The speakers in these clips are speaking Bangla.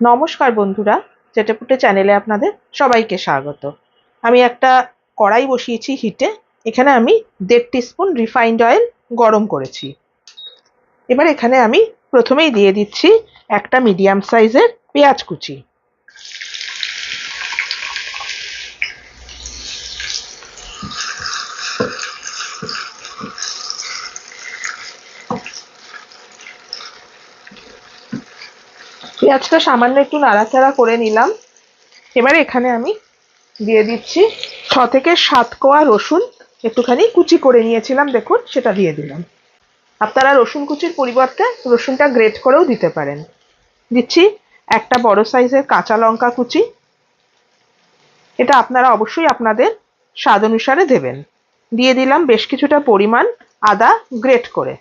নমস্কার বন্ধুরা, চেটেপুটে চ্যানেলে আপনাদের সবাইকে স্বাগত। আমি একটা কড়াই বসিয়েছি হিটে। এখানে আমি 1.5 টিস্পুন রিফাইন্ড অয়েল গরম করেছি। এবার এখানে আমি প্রথমেই দিয়ে দিচ্ছি একটা মিডিয়াম সাইজের পেঁয়াজ কুচি। পেঁয়াজটা সামান্য একটু নাড়াচাড়া করে নিলাম। এবারে এখানে আমি দিয়ে দিচ্ছি 6 থেকে 7 কোয়া রসুন একটুখানি কুচি করে নিয়েছিলাম, দেখুন সেটা দিয়ে দিলাম। আপনারা রসুন কুচির পরিবর্তে রসুনটা গ্রেট করেও দিতে পারেন। দিচ্ছি একটা বড় সাইজের কাঁচা লঙ্কা কুচি। এটা আপনারা অবশ্যই আপনাদের স্বাদ অনুসারে দেবেন। দিয়ে দিলাম বেশ কিছুটা পরিমাণ আদা গ্রেট করে।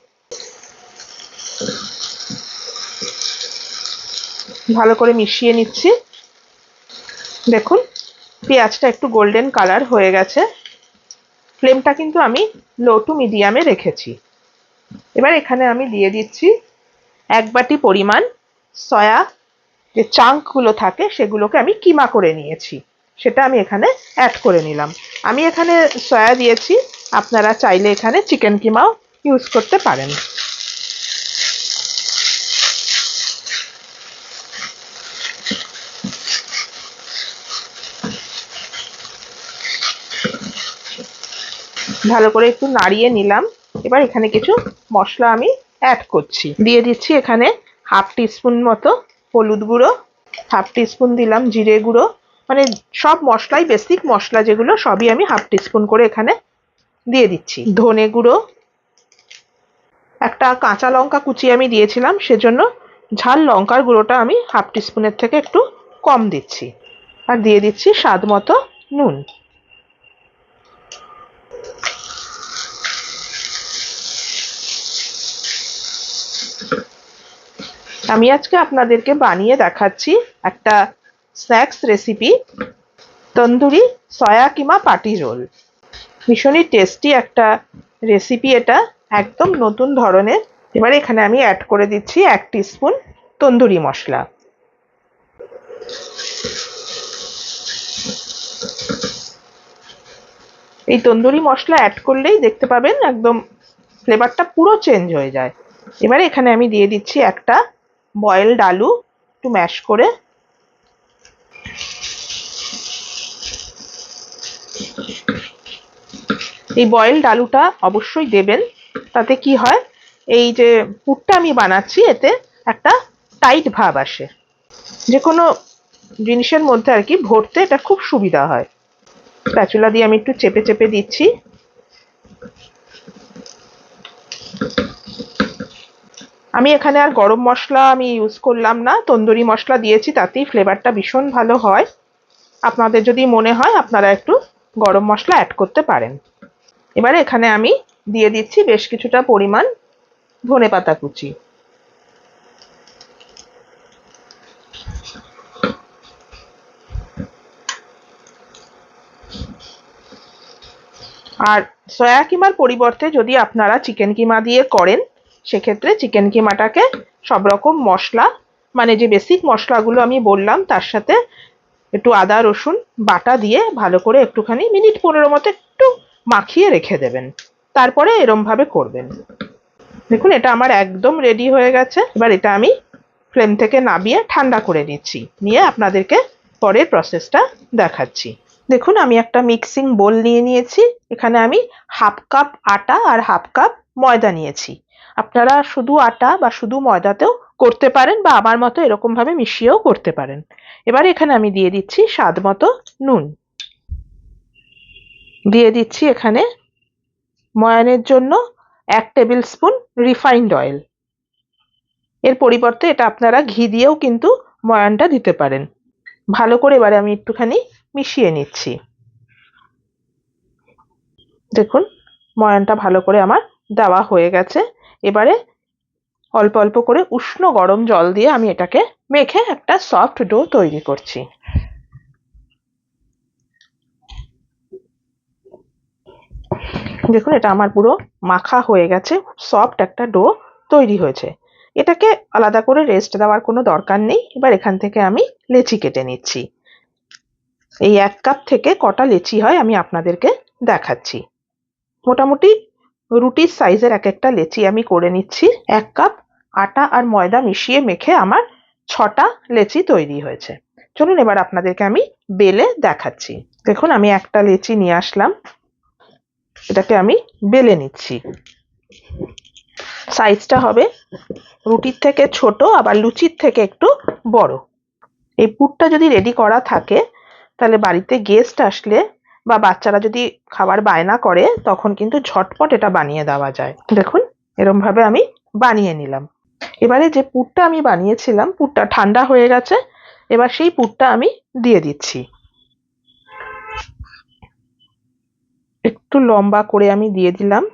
ভালো করে মিশিয়ে নিচ্ছি। দেখুন পেঁয়াজটা একটু গোল্ডেন কালার হয়ে গেছে। ফ্লেমটা কিন্তু আমি লো টু মিডিয়ামে রেখেছি। এবার এখানে আমি দিয়ে দিচ্ছি 1 বাটি পরিমাণ সয়া, যে চাঙ্কগুলো থাকে সেগুলোকে আমি কিমা করে নিয়েছি, সেটা আমি এখানে অ্যাড করে নিলাম। আমি এখানে সয়া দিয়েছি, আপনারা চাইলে এখানে চিকেন কিমাও ইউজ করতে পারেন। ভালো করে একটু নাড়িয়ে নিলাম। এবার এখানে কিছু মশলা আমি অ্যাড করছি। দিয়ে দিচ্ছি এখানে 1/2 টিস্পুন মতো হলুদ গুঁড়ো, 1/2 টিস্পুন দিলাম জিরে গুঁড়ো। মানে সব মশলাই, বেসিক মশলা যেগুলো সবই আমি 1/2 টিস্পুন করে এখানে দিয়ে দিচ্ছি। ধনে গুঁড়ো, একটা কাঁচা লঙ্কা কুচি আমি দিয়েছিলাম, সেজন্য ঝাল লঙ্কার গুঁড়োটা আমি 1/2 টিস্পুনের থেকে একটু কম দিচ্ছি। আর দিয়ে দিচ্ছি স্বাদ মতো নুন। আমি আজকে আপনাদেরকে বানিয়ে দেখাচ্ছি একটা স্ন্যাক্স রেসিপি, তন্দুরি সয়া কিমা পাটি রোল। ভীষণই টেস্টি একটা রেসিপি, এটা একদম নতুন ধরনের। এবারে এখানে আমি অ্যাড করে দিচ্ছি 1 টিস্পুন তন্দুরি মশলা। এই তন্দুরি মশলা অ্যাড করলেই দেখতে পাবেন একদম ফ্লেভারটা পুরো চেঞ্জ হয়ে যায়। এবারে এখানে আমি দিয়ে দিচ্ছি একটা বয়েলড আলু একটু ম্যাশ করে। এই বয়েলড আলুটা অবশ্যই দেবেন, তাতে কি হয়, এই যে পুরটা আমি বানাচ্ছি এতে একটা টাইট ভাব আসে, যে কোনো জিনিসের মধ্যে আর কি ভরতে এটা খুব সুবিধা হয়। স্প্যাচুলা দিয়ে আমি একটু চেপে চেপে দিচ্ছি। আমি এখানে আর গরম মশলা আমি ইউজ করলাম না, তন্দুরি মশলা দিয়েছি, তাতেই ফ্লেভারটা ভীষণ ভালো হয়। আপনাদের যদি মনে হয় আপনারা একটু গরম মশলা অ্যাড করতে পারেন। এবারে এখানে আমি দিয়ে দিচ্ছি বেশ কিছুটা পরিমাণ ধনেপাতা কুচি। আর সয়া কিমার পরিবর্তে যদি আপনারা চিকেন কিমা দিয়ে করেন, সেক্ষেত্রে চিকেন কিমাটাকে সব রকম মশলা, মানে যে বেসিক মশলাগুলো আমি বললাম তার সাথে একটু আদা রসুন বাটা দিয়ে ভালো করে একটুখানি মিনিট 15 মতো একটু মাখিয়ে রেখে দেবেন, তারপরে এরম ভাবে করবেন। দেখুন এটা আমার একদম রেডি হয়ে গেছে। এবার এটা আমি ফ্লেম থেকে নামিয়ে ঠান্ডা করে নিচ্ছি, নিয়ে আপনাদেরকে পরের প্রসেসটা দেখাচ্ছি। দেখুন আমি একটা মিক্সিং বোল নিয়ে নিয়েছি। এখানে আমি 1/2 কাপ আটা আর 1/2 কাপ ময়দা নিয়েছি। আপনারা শুধু আটা বা শুধু ময়দাতেও করতে পারেন, বা আমার মতো এরকম ভাবে মিশিয়েও করতে পারেন। এবার এখানে আমি দিয়ে দিচ্ছি স্বাদ মতো নুন। দিয়ে দিচ্ছি এখানে ময়ানের জন্য 1 টেবিল স্পুন রিফাইন্ড অয়েল। এর পরিবর্তে এটা আপনারা ঘি দিয়েও কিন্তু ময়ানটা দিতে পারেন। ভালো করে এবারে আমি একটুখানি মিশিয়ে নিচ্ছি। দেখুন ময়ানটা ভালো করে আমার দেওয়া হয়ে গেছে। এবারে অল্প অল্প করে উষ্ণ গরম জল দিয়ে আমি এটাকে মেখে একটা সফট ডো তৈরি করছি। দেখুন এটা আমার পুরো মাখা হয়ে গেছে, সফট একটা ডো তৈরি হয়েছে। এটাকে আলাদা করে রেস্ট দেওয়ার কোনো দরকার নেই। এবার এখান থেকে আমি লেচি কেটে নিচ্ছি। এই 1 কাপ থেকে কটা লেচি হয় আমি আপনাদেরকে দেখাচ্ছি। মোটামুটি রুটির সাইজের এক একটা লেচি আমি করে নিচ্ছি। 1 কাপ আটা আর ময়দা মিশিয়ে মেখে আমার 6টা লেচি তৈরি হয়েছে। চলুন এবার আপনাদেরকে আমি বেলে দেখাচ্ছি। দেখুন আমি একটা লেচি নিয়ে আসলাম, এটাকে আমি বেলে নিচ্ছি। সাইজটা হবে রুটির থেকে ছোট, আবার লুচির থেকে একটু বড়। এই পুরটা যদি রেডি করা থাকে তাহলে বাড়িতে গেস্ট আসলে বা বাচ্চারা যদি খাবার বায়না করে তখন কিন্তু ঝটপট এটা বানিয়ে দেওয়া যায়। দেখুন এরকম ভাবে আমি বানিয়ে নিলাম। এবারে যে পুরটা আমি বানিয়েছিলাম, পুরটা ঠান্ডা হয়ে গেছে। এবার সেই পুরটা আমি দিয়ে দিচ্ছি। একটু লম্বা করে আমি দিয়ে দিলাম।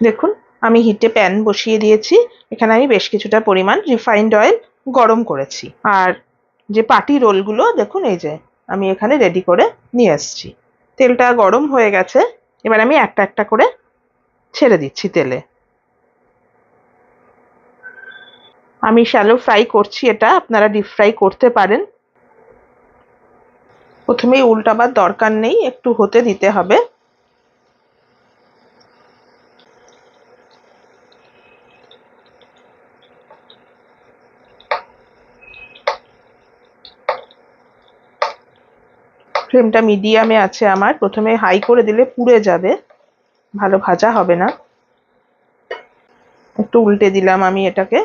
দেখুন আমি হিটে প্যান বসিয়ে দিয়েছি। এখানে আমি বেশ কিছুটা পরিমাণ রিফাইন্ড অয়েল গরম করেছি। আর যে পাটি রোলগুলো দেখুন এই যে আমি এখানে রেডি করে নিয়ে এসেছি। তেলটা গরম হয়ে গেছে। এবার আমি একটা একটা করে ছেড়ে দিচ্ছি তেলে। আমি শ্যালো ফ্রাই করছি, এটা আপনারা ডিপ ফ্রাই করতে পারেন। প্রথমেই উল্টাবার দরকার নেই, একটু হতে দিতে হবে। ফ্লেমটা মিডিয়ামে আছে আমার। প্রথমে হাই করে দিলে পুড়ে যাবে, ভালো ভাজা হবে না। একটু উল্টে দিলাম আমি এটাকে।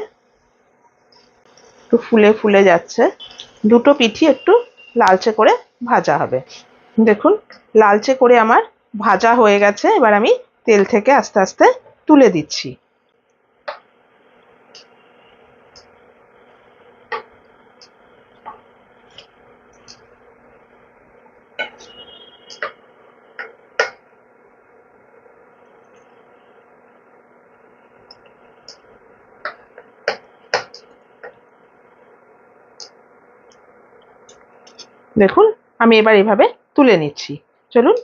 একটু ফুলে ফুলে যাচ্ছে। দুটো পিঠই একটু লালচে করে ভাজা হবে। দেখুন লালচে করে আমার ভাজা হয়ে গেছে। এবার আমি তেল থেকে আস্তে আস্তে তুলে দিচ্ছি। দেখুন আমি এবার এভাবে তুলে নিচ্ছি। চলুন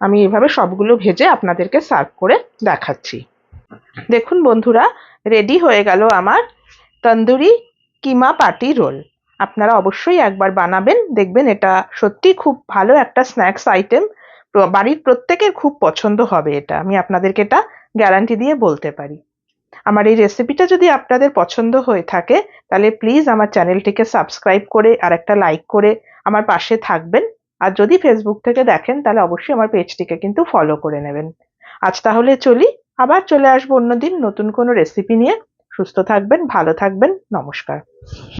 আমি এভাবে সবগুলো ভেজে আপনাদেরকে সার্ভ করে দেখাচ্ছি। দেখুন বন্ধুরা, রেডি হয়ে গেল আমার তন্দুরি কিমা পাটি রোল। আপনারা অবশ্যই একবার বানাবেন, দেখবেন এটা সত্যি খুব ভালো একটা স্ন্যাক্স আইটেম। বাড়ির প্রত্যেকের খুব পছন্দ হবে এটা, আমি আপনাদেরকে এটা গ্যারান্টি দিয়ে বলতে পারি। আমার এই রেসিপিটা যদি আপনাদের পছন্দ হয়ে থাকে তাহলে প্লিজ আমার চ্যানেলটিকে সাবস্ক্রাইব করে আর একটা লাইক করে আমার পাশে থাকবেন। আর যদি ফেসবুক থেকে দেখেন তাহলে অবশ্যই আমার পেজটিকে কিন্তু ফলো করে নেবেন। আজ তাহলে চলি, আবার চলে আসবো অন্যদিন নতুন কোনো রেসিপি নিয়ে। সুস্থ থাকবেন, ভালো থাকবেন, নমস্কার।